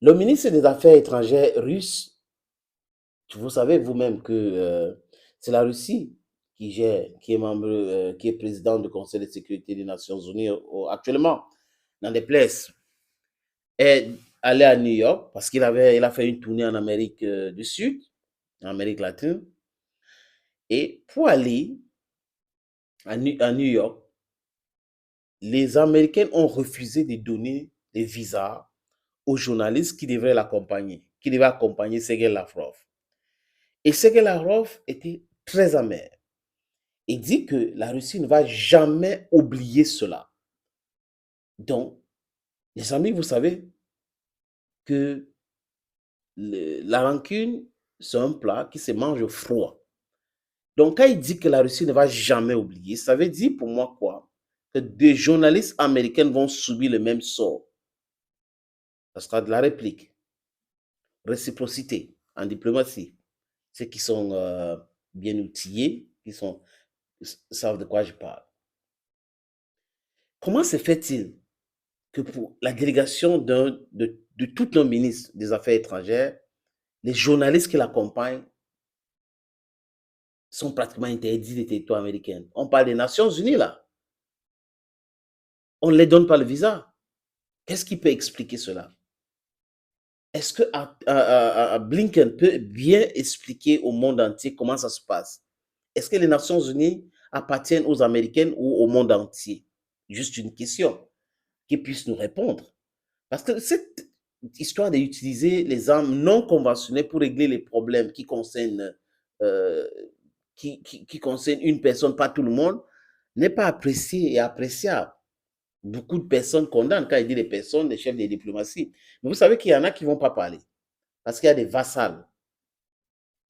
Le ministre des Affaires étrangères russe, vous savez vous-même que c'est la Russie qui gère, qui est membre, qui est président du Conseil de sécurité des Nations Unies actuellement. Dans des places, est allé à New York parce il a fait une tournée en Amérique du Sud, en Amérique latine. Et pour aller à New York, les Américains ont refusé de donner des visas aux journalistes qui devraient l'accompagner, qui devaient accompagner Sergei Lavrov. Et Sergei Lavrov était très amer. Il dit que la Russie ne va jamais oublier cela. Donc, les amis, vous savez que la rancune, c'est un plat qui se mange froid. Donc, quand il dit que la Russie ne va jamais oublier, ça veut dire pour moi quoi? Que des journalistes américains vont subir le même sort. Ça sera de la réplique, réciprocité en diplomatie. Ceux qui sont bien outillés, savent de quoi je parle. Comment se fait-il que pour la délégation de tout un ministre des Affaires étrangères, les journalistes qui l'accompagnent sont pratiquement interdits des territoires américains? On parle des Nations Unies là. On ne les donne pas le visa. Qu'est-ce qui peut expliquer cela? Est-ce que Blinken peut bien expliquer au monde entier comment ça se passe? Est-ce que les Nations Unies appartiennent aux Américains ou au monde entier? Juste une question, qu'ils puissent nous répondre. Parce que cette histoire d'utiliser les armes non conventionnelles pour régler les problèmes euh, qui concernent une personne, pas tout le monde, n'est pas appréciée et appréciable. Beaucoup de personnes condamnent, quand il dit les personnes, les chefs des diplomaties. Mais vous savez qu'il y en a qui ne vont pas parler. Parce qu'il y a des vassals.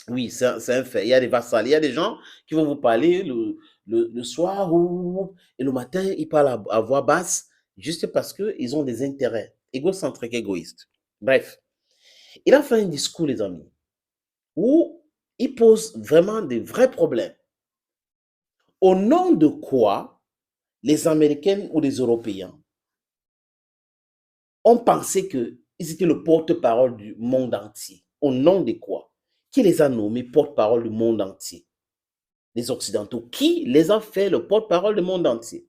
Oui, c'est un fait. Il y a des vassals. Il y a des gens qui vont vous parler le soir et le matin, ils parlent à voix basse juste parce qu'ils ont des intérêts égocentriques, égoïstes. Bref, il a fait un discours, les amis, où il pose vraiment des vrais problèmes. Au nom de quoi les Américains ou les Européens ont pensé qu'ils étaient le porte-parole du monde entier. Au nom de quoi? Qui les a nommés porte-parole du monde entier? Les Occidentaux. Qui les a fait le porte-parole du monde entier?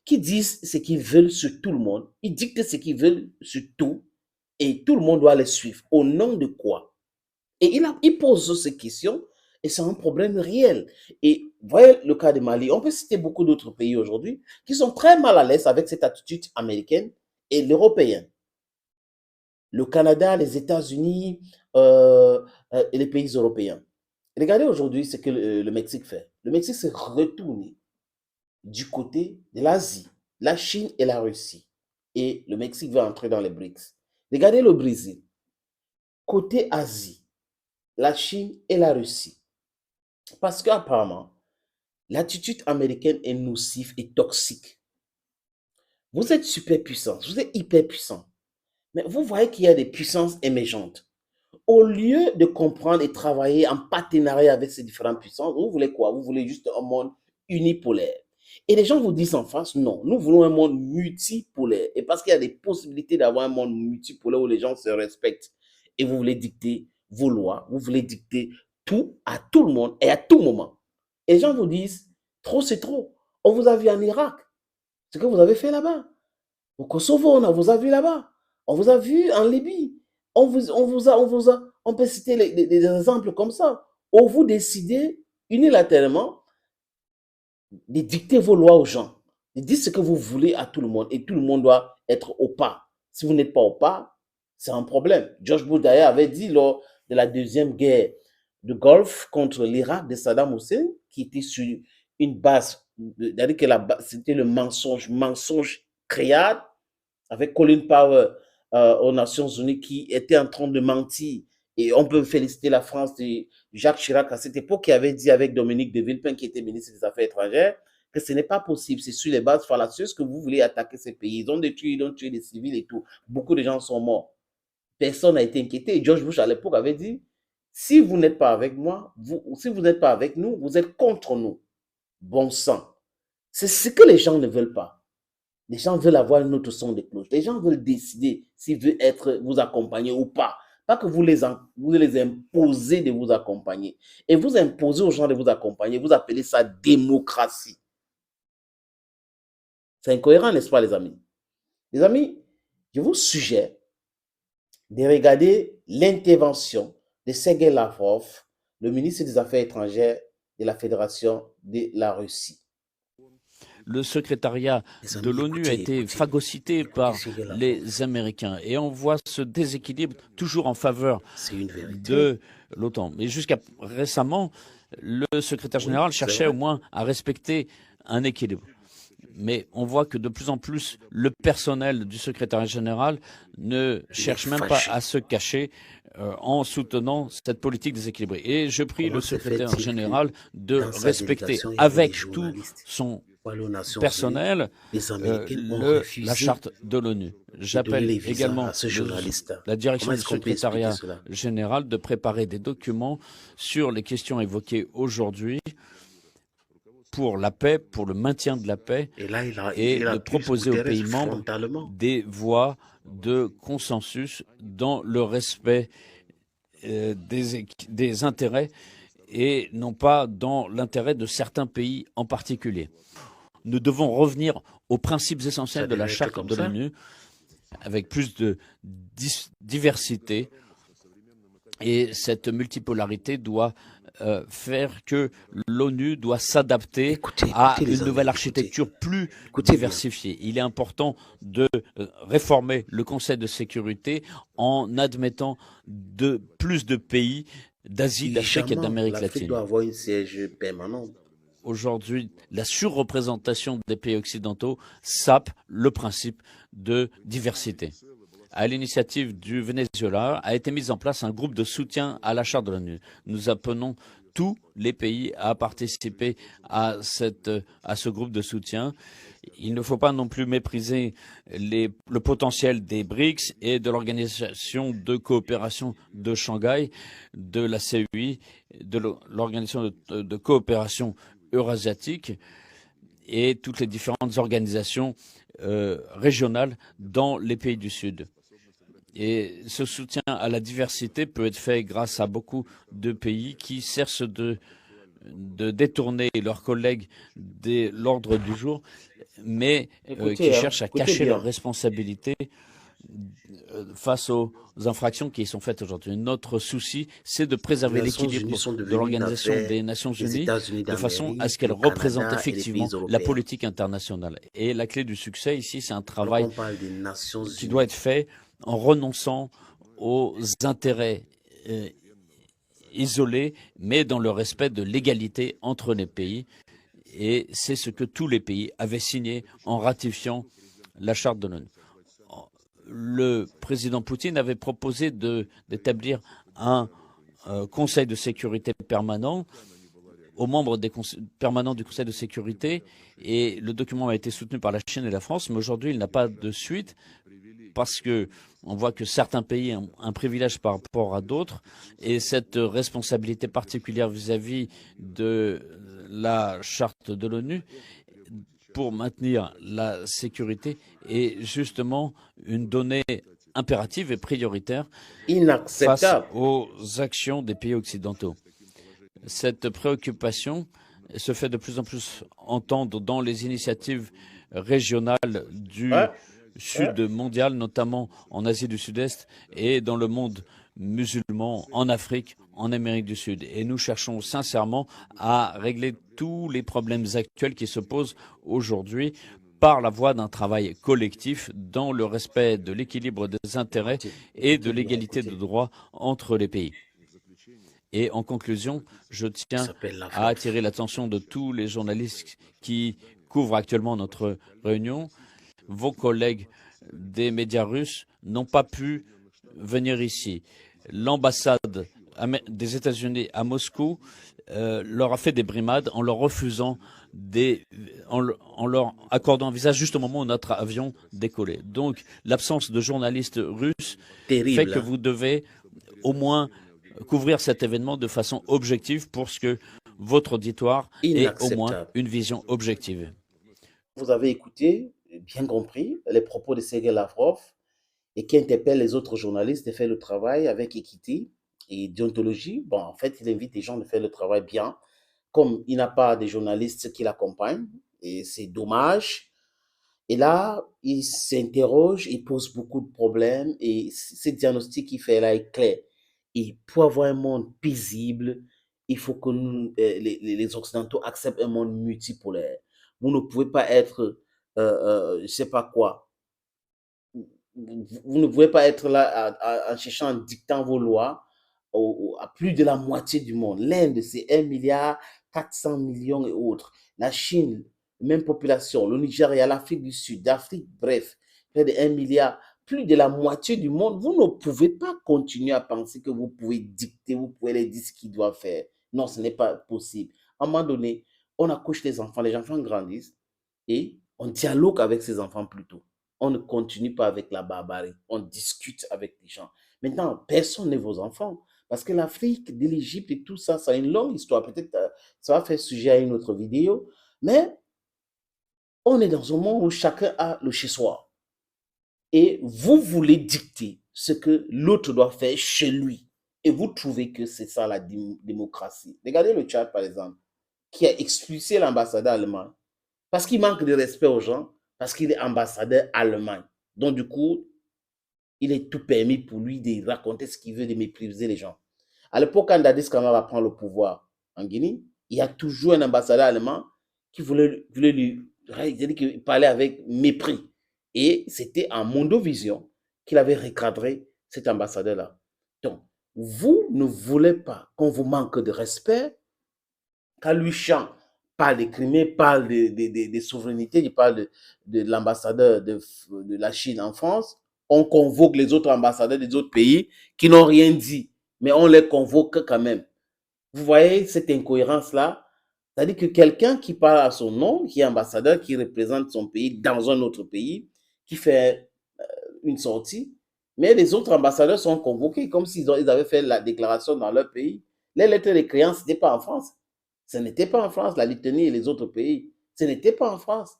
Qui disent ce qu'ils veulent sur tout le monde. Ils dictent ce qu'ils veulent sur tout et tout le monde doit les suivre. Au nom de quoi? Et il pose ces questions et c'est un problème réel. Et voyez le cas de Mali. On peut citer beaucoup d'autres pays aujourd'hui qui sont très mal à l'aise avec cette attitude américaine et l'européenne. Le Canada, les États-Unis et les pays européens. Regardez aujourd'hui ce que le Mexique fait. Le Mexique s'est retourné du côté de l'Asie, la Chine et la Russie. Et le Mexique va entrer dans les BRICS. Regardez le Brésil. Côté Asie, la Chine et la Russie. Parce qu'apparemment, l'attitude américaine est nocive et toxique. Vous êtes super puissant, vous êtes hyper puissant. Mais vous voyez qu'il y a des puissances émergentes. Au lieu de comprendre et travailler en partenariat avec ces différentes puissances, vous voulez quoi? Vous voulez juste un monde unipolaire. Et les gens vous disent en face, non, nous voulons un monde multipolaire. Et parce qu'il y a des possibilités d'avoir un monde multipolaire où les gens se respectent et vous voulez dicter vos lois, vous voulez dicter tout à tout le monde et à tout moment. Et les gens vous disent, trop c'est trop. On vous a vu en Irak, ce que vous avez fait là-bas. Au Kosovo, on vous a vu là-bas. On vous a vu en Libye. On peut citer des exemples comme ça. Où vous décidez unilatéralement de dicter vos lois aux gens, de dire ce que vous voulez à tout le monde et tout le monde doit être au pas. Si vous n'êtes pas au pas, c'est un problème. George Bush d'ailleurs avait dit lors de la deuxième guerre du Golfe contre l'Irak de Saddam Hussein, qui était sur une base, c'est-à-dire que c'était le mensonge créable avec Colin Powell aux Nations Unies qui était en train de mentir. Et on peut féliciter la France de Jacques Chirac à cette époque qui avait dit avec Dominique de Villepin, qui était ministre des Affaires étrangères, que ce n'est pas possible. C'est sur les bases fallacieuses que vous voulez attaquer ces pays. Ils ont tué des civils et tout. Beaucoup de gens sont morts. Personne n'a été inquiété. Et George Bush à l'époque avait dit, si vous n'êtes pas avec moi, si vous n'êtes pas avec nous, vous êtes contre nous. Bon sang. C'est ce que les gens ne veulent pas. Les gens veulent avoir une autre son de cloche. Les gens veulent décider s'ils veulent vous accompagner ou pas. Pas que vous les imposez de vous accompagner. Et vous imposez aux gens de vous accompagner, vous appelez ça démocratie. C'est incohérent, n'est-ce pas, les amis? Les amis, je vous suggère de regarder l'intervention de Sergei Lavrov, le ministre des Affaires étrangères de la Fédération de la Russie. Le secrétariat de l'ONU a été phagocyté par les Américains et on voit ce déséquilibre toujours en faveur de l'OTAN. Mais jusqu'à récemment, le secrétaire général cherchait au moins à respecter un équilibre. Mais on voit que de plus en plus, le personnel du secrétariat général ne cherche même pas à se cacher en soutenant cette politique déséquilibrée. Et je prie le secrétaire général de respecter avec tout son personnel la charte de l'ONU. J'appelle également la direction du secrétariat général de préparer des documents sur les questions évoquées aujourd'hui pour la paix, pour le maintien de la paix, et de proposer aux pays membres des voies de consensus dans le respect des intérêts et non pas dans l'intérêt de certains pays en particulier. Nous devons revenir aux principes essentiels de la charte de l'ONU avec plus de diversité, et cette multipolarité doit faire que l'ONU doit s'adapter à une nouvelle architecture plus diversifiée. Il est important de réformer le Conseil de sécurité en admettant plus de pays d'Asie, d'Afrique et d'Amérique latine. Doit avoir un siège permanent. Aujourd'hui, la surreprésentation des pays occidentaux sape le principe de diversité. À l'initiative du Venezuela, a été mis en place un groupe de soutien à la charte de l'ONU. Nous appelons tous les pays à participer à ce groupe de soutien. Il ne faut pas non plus mépriser le potentiel des BRICS et de l'Organisation de coopération de Shanghai, de la CEI, de l'Organisation de coopération eurasiatique et toutes les différentes organisations régionales dans les pays du Sud. Et ce soutien à la diversité peut être fait grâce à beaucoup de pays qui cherchent de détourner leurs collègues de l'ordre du jour, mais qui cherchent à cacher leurs responsabilités face aux infractions qui y sont faites aujourd'hui. Notre souci, c'est de préserver l'équilibre de l'Organisation des Nations Unies de façon à ce qu'elle représente effectivement la politique internationale. Et la clé du succès ici, c'est un travail qui doit être fait en renonçant aux intérêts isolés, mais dans le respect de l'égalité entre les pays. Et c'est ce que tous les pays avaient signé en ratifiant la charte de l'ONU. Le président Poutine avait proposé d'établir un Conseil de sécurité permanent aux membres permanents du Conseil de sécurité, et le document a été soutenu par la Chine et la France, mais aujourd'hui il n'a pas de suite parce que on voit que certains pays ont un privilège par rapport à d'autres, et cette responsabilité particulière vis-à-vis de la charte de l'ONU pour maintenir la sécurité est justement une donnée impérative et prioritaire face aux actions des pays occidentaux. Cette préoccupation se fait de plus en plus entendre dans les initiatives régionales du Sud mondial, notamment en Asie du Sud-Est et dans le monde musulman, en Afrique, en Amérique du Sud. Et nous cherchons sincèrement à régler tous les problèmes actuels qui se posent aujourd'hui par la voie d'un travail collectif dans le respect de l'équilibre des intérêts et de l'égalité de droits entre les pays. Et en conclusion, je tiens à attirer l'attention de tous les journalistes qui couvrent actuellement notre réunion. Vos collègues des médias russes n'ont pas pu venir ici. L'ambassade des États-Unis à Moscou leur a fait des brimades en leur refusant en leur accordant un visa juste au moment où notre avion décollait. Donc l'absence de journalistes russes fait que vous devez au moins couvrir cet événement de façon objective pour que votre auditoire ait au moins une vision objective. Vous avez écouté bien compris les propos de Sergei Lavrov et qui interpelle les autres journalistes de faire le travail avec équité et déontologie. Bon, en fait, il invite les gens de faire le travail bien, comme il n'a pas de journalistes qui l'accompagnent, et c'est dommage. Et là, il s'interroge, il pose beaucoup de problèmes, et ce diagnostic qu'il fait là est clair. Et pour avoir un monde paisible, il faut que les Occidentaux acceptent un monde multipolaire. Vous ne pouvez pas être, je ne sais pas quoi, vous ne pouvez pas être là en cherchant, en dictant vos lois à plus de la moitié du monde. L'Inde, c'est 1,4 milliard et autres. La Chine, même population. Le Nigeria, l'Afrique du Sud, l'Afrique, bref, près de 1 milliard, plus de la moitié du monde. Vous ne pouvez pas continuer à penser que vous pouvez dicter, vous pouvez leur dire ce qu'ils doivent faire. Non, ce n'est pas possible. À un moment donné, on accouche les enfants grandissent et on dialogue avec ces enfants plutôt. On ne continue pas avec la barbarie. On discute avec les gens. Maintenant, personne n'est vos enfants. Parce que l'Afrique, de l'Égypte et tout ça, ça a une longue histoire. Peut-être ça va faire sujet à une autre vidéo. Mais on est dans un monde où chacun a le chez-soi. Et vous voulez dicter ce que l'autre doit faire chez lui. Et vous trouvez que c'est ça la démocratie. Regardez le Tchad, par exemple, qui a expulsé l'ambassadeur allemand parce qu'il manque de respect aux gens, parce qu'il est ambassadeur allemand. Donc, du coup, il est tout permis pour lui de raconter ce qu'il veut, de mépriser les gens. À l'époque, quand Dadis Camara va prendre le pouvoir en Guinée, il y a toujours un ambassadeur allemand qui voulait lui parler avec mépris. Et c'était en Mondovision qu'il avait recadré cet ambassadeur-là. Donc, vous ne voulez pas qu'on vous manque de respect, quand lui chante, parle de Crimée, parle de souveraineté, il parle de l'ambassadeur de la Chine en France, on convoque les autres ambassadeurs des autres pays qui n'ont rien dit, mais on les convoque quand même. Vous voyez cette incohérence-là? C'est-à-dire que quelqu'un qui parle à son nom, qui est ambassadeur, qui représente son pays dans un autre pays, qui fait une sortie, mais les autres ambassadeurs sont convoqués comme s'ils avaient fait la déclaration dans leur pays. Les lettres de créance, ce n'était pas en France. Ce n'était pas en France, la Lettonie et les autres pays. Ce n'était pas en France.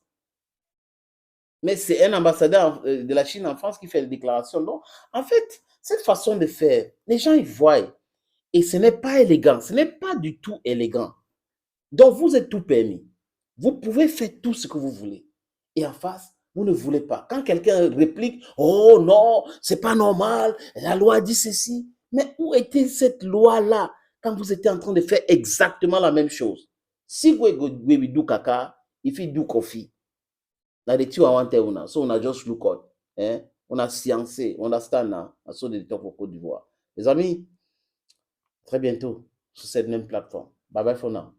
Mais c'est un ambassadeur de la Chine en France qui fait la déclaration. Donc, en fait, cette façon de faire, les gens y voient. Et ce n'est pas élégant. Ce n'est pas du tout élégant. Donc, vous êtes tout permis. Vous pouvez faire tout ce que vous voulez. Et en face, vous ne voulez pas. Quand quelqu'un réplique, oh non, c'est pas normal, la loi dit ceci. Mais où était cette loi-là quand vous étiez en train de faire exactement la même chose? Si vous avez du caca, il fait du coffee. La lecture à Wanteuna, so on a just look out. Hein? On a sciencé, on a stana, à ce de top au Côte d'Ivoire. Les amis, très bientôt sur cette même plateforme. Bye bye for now.